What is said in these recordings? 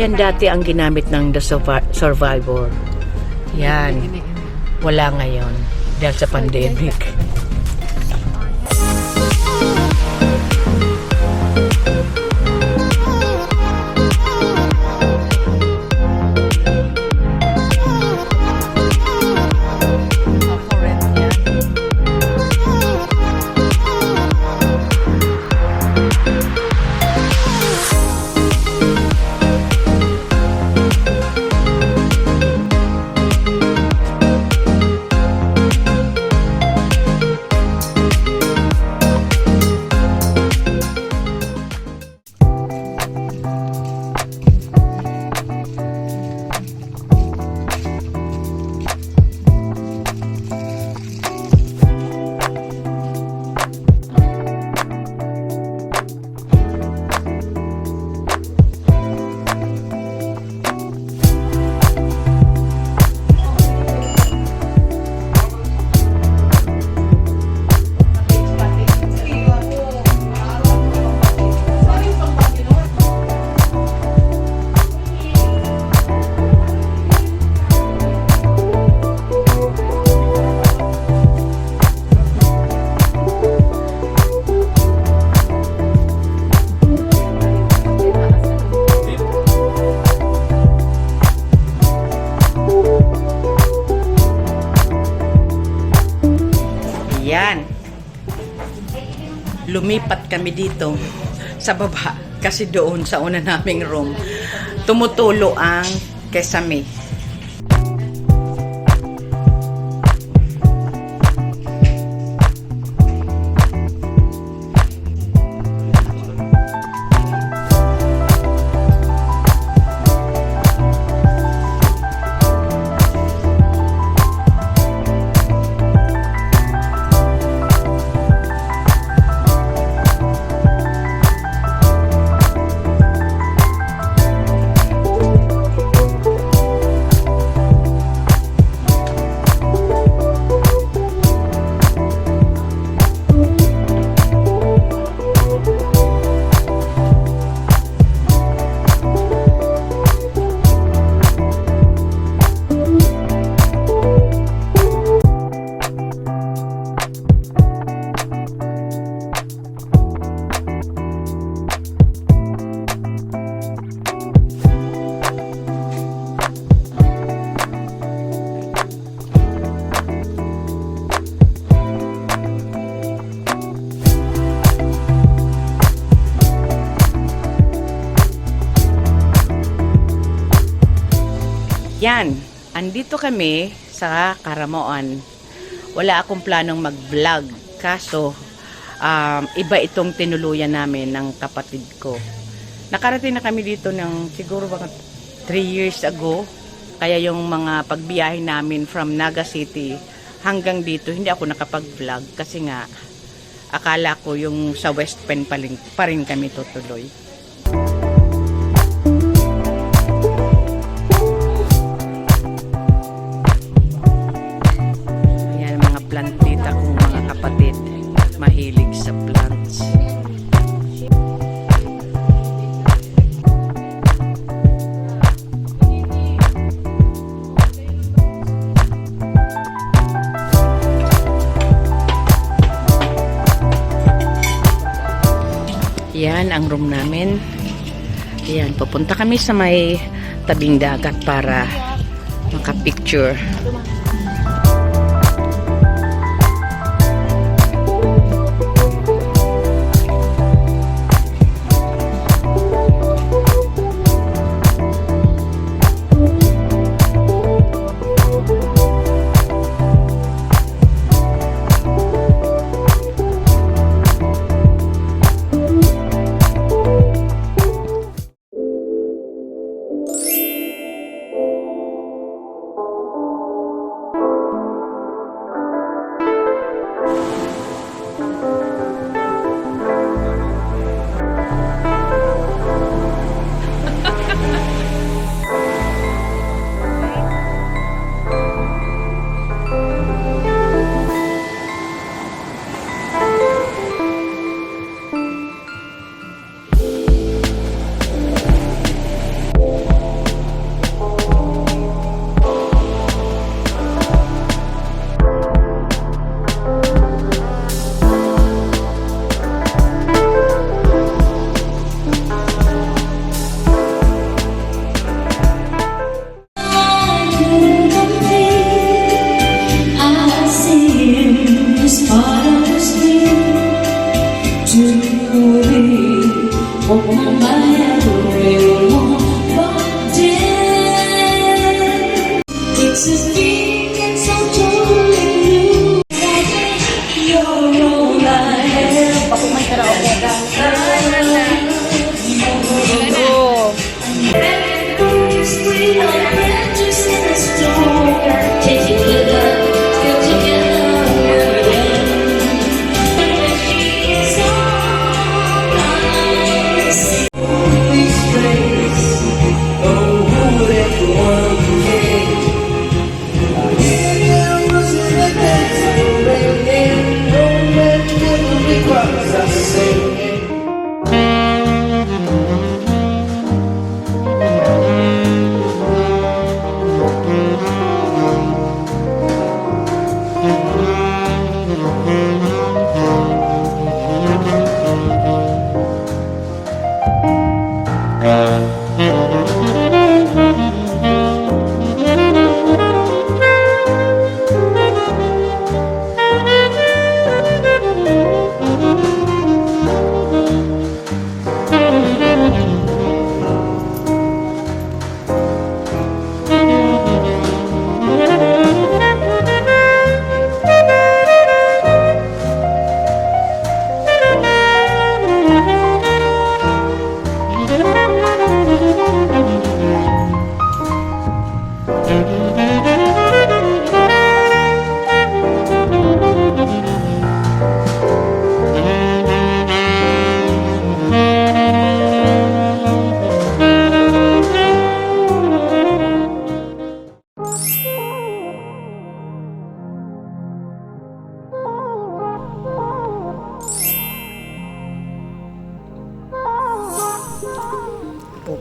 yan dati ang ginamit ng The Survivor. Yan. Wala ngayon. Dahil sa pandemic. Yan. Lumipat kami dito sa baba kasi doon sa una naming room tumutulo ang kesame. Yan, andito kami sa CARAMOAN. Wala akong planong mag-vlog, kaso iba itong tinuluyan namin ng kapatid ko. Nakarating na kami dito ng siguro mga 3 years ago. Kaya yung mga pagbiyahe namin from Naga City hanggang dito, hindi ako nakapag-vlog kasi nga akala ko yung sa West Pen pa rin kami tutuloy. Plantita kong mga kapatid, mahilig sa plants. Yan ang room namin. Yan, pupunta kami sa may tabing dagat para makapicture.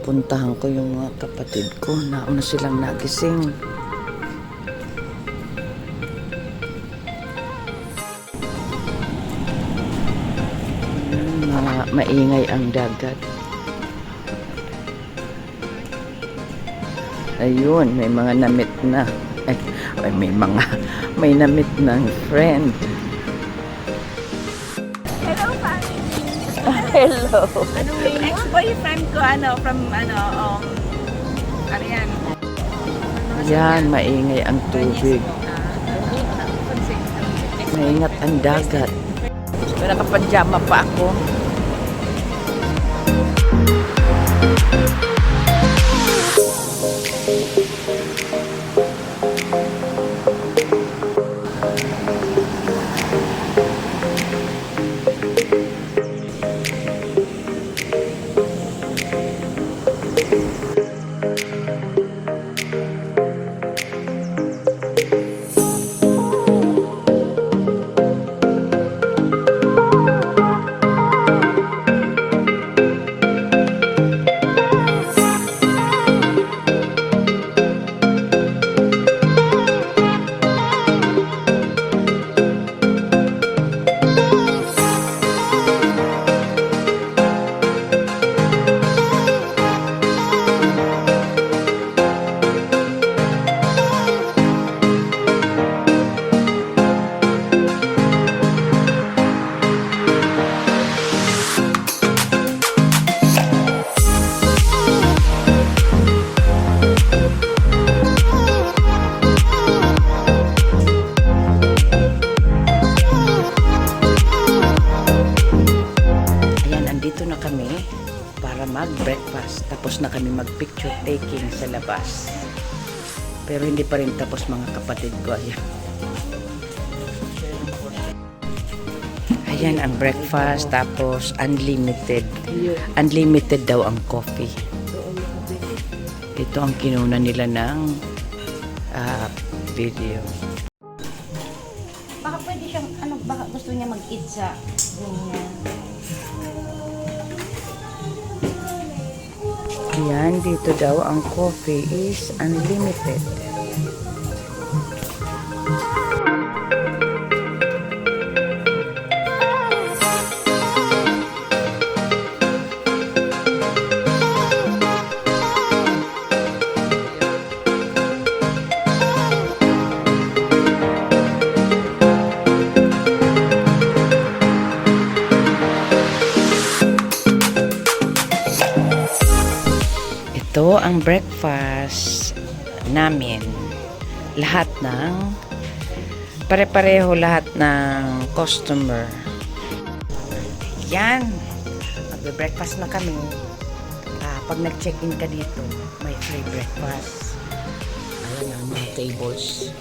pupuntahan ko yung mga kapatid ko. Nauna silang nagising. Maingay ang dagat. Ayun, may mga namit na. Ay, may namit ng friend. Hello, family. Hello. Ex-boyfriend ko, from, Arian. Yan, maingay ang tubig. Maingat ang dagat. So, nakapadyama pa ako. Mag-breakfast. Tapos na kami mag-picture taking sa labas. Pero hindi pa rin tapos mga kapatid ko. Ayan. Ayan ang breakfast. Tapos unlimited. Unlimited daw ang coffee. Ito ang kinuna nila ng video. Baka pwede siyang, baka gusto niya mag-eat sa room niya. Ayan, dito daw ang coffee is unlimited. Ito ang breakfast namin. Lahat ng pare-pareho lahat ng customer. Yan. Magbe-breakfast na kami. Pag nag-check-in ka dito, may free breakfast. Ayan ang mga tables.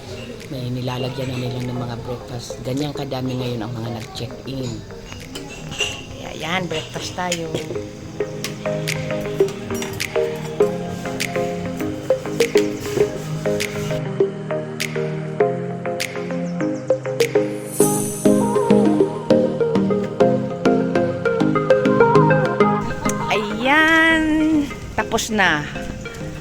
May nilalagyan na nila ng mga breakfast. Ganyan kadami ngayon ang mga nag-check-in. Kaya yan, breakfast tayo. Tapos na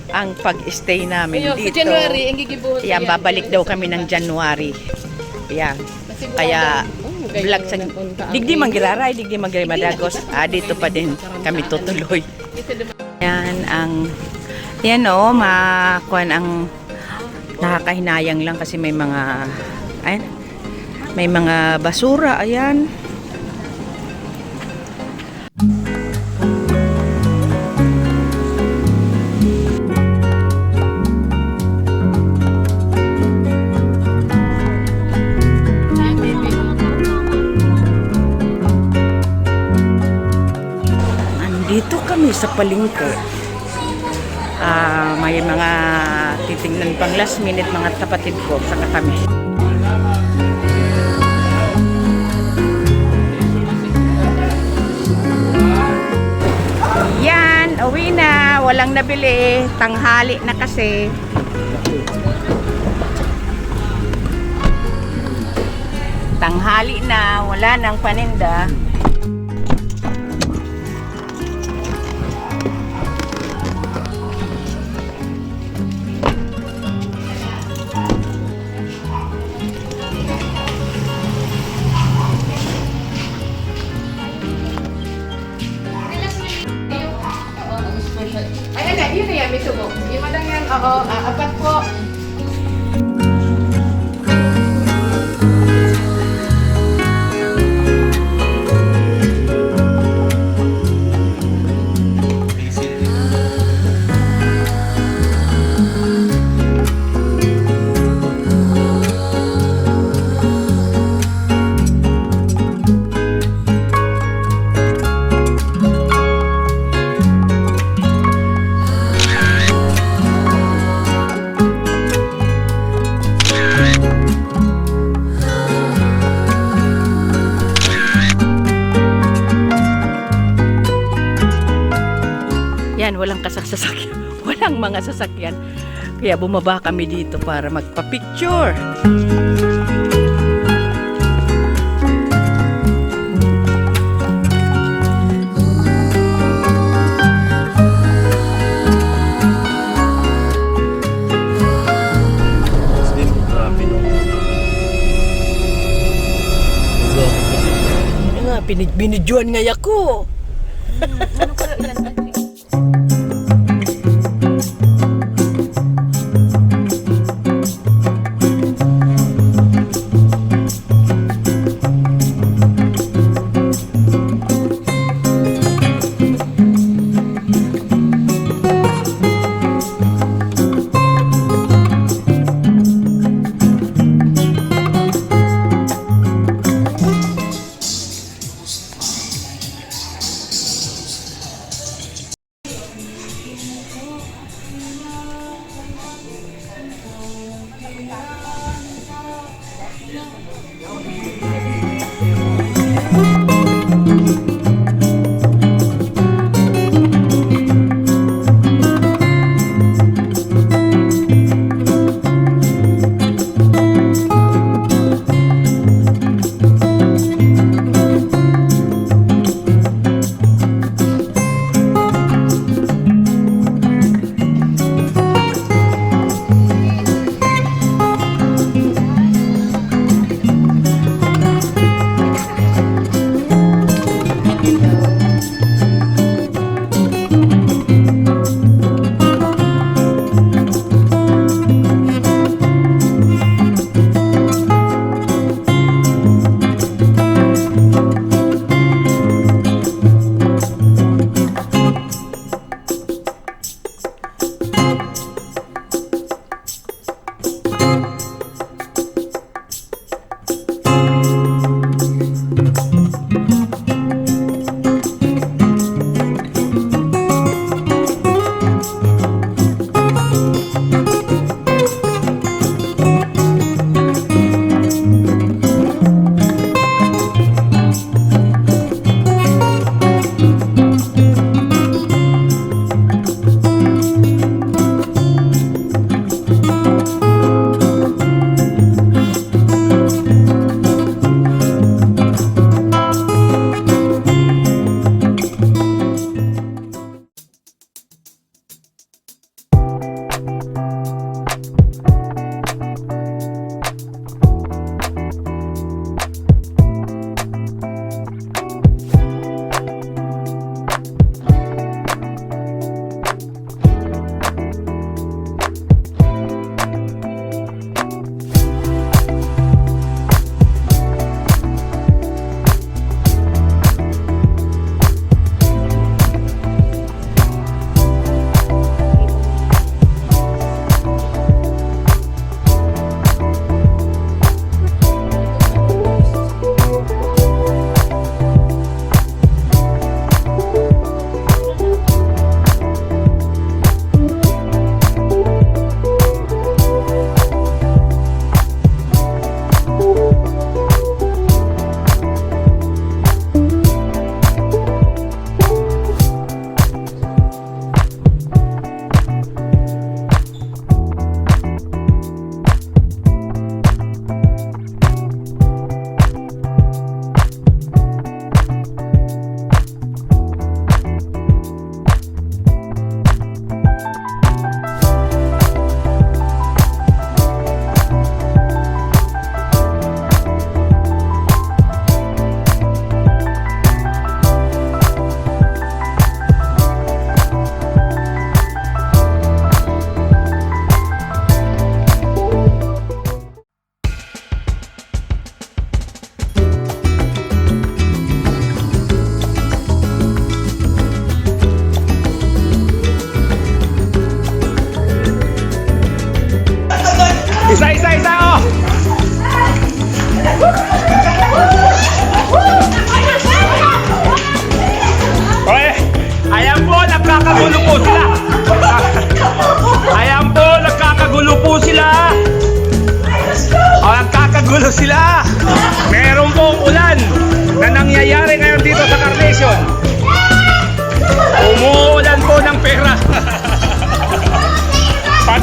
ang pag-stay namin dito. January, ang gigibuhos. Yan, babalik daw kami ng January. Yan. Kaya, vlog sa... Digdi manggiraray, digdi manggiraray madagos. Dito pa din kami tutuloy. Yan ang... Yan o, makuhan ang... Nakakahinayang lang kasi may mga... Ayan, may mga basura, ayan. Dito kami sa palengke. May mga titingnan pang last minute mga kapatid ko saka kami. Yan, uwi na. Walang nabili. Tanghali na kasi. Tanghali na. Wala nang paninda. Oo, apat po. Yan, walang kasasakyan. Walang mga sasakyan. Kaya bumaba kami dito para magpa-picture. Binidyoan nga ako. Ano kayo ilan?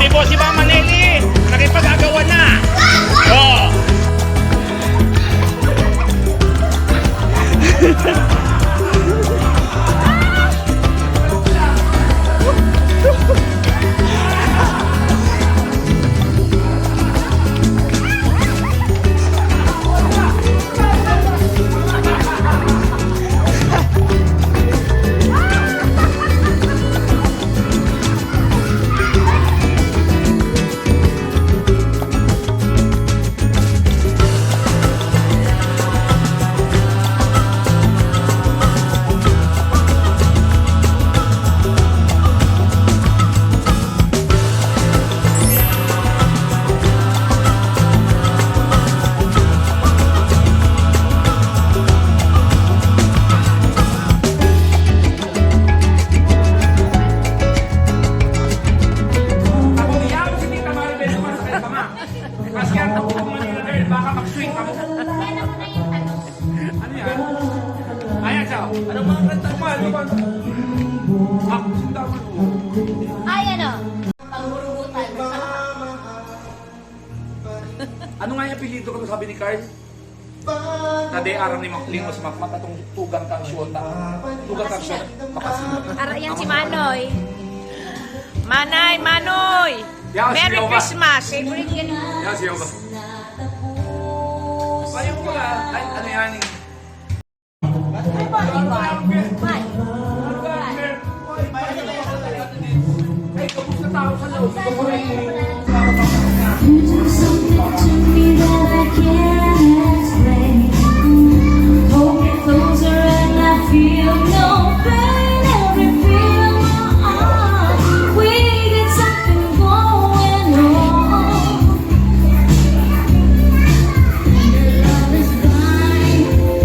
Sabi po si Mama Nelly, nakipag-agawan na. Oh. Ano nga yung apelido ko sabi ni Carl? Na de aram ni Maklimos matatong tugang kang syota. Tugang kang syota. Ara yan si Manoy. Manoy! Merry Christmas! Favorite yan. Yan siya ba? Ayaw ko nga. Ay, ano yan eh? Ay, kamusta tao sa loob? Do something to me that I can't explain. Hold me closer and I feel no pain. Every feel in my heart. We got something going on. Your love is blind.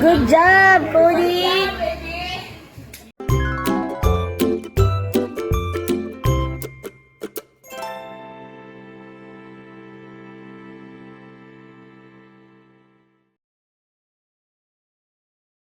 Good job, Cody!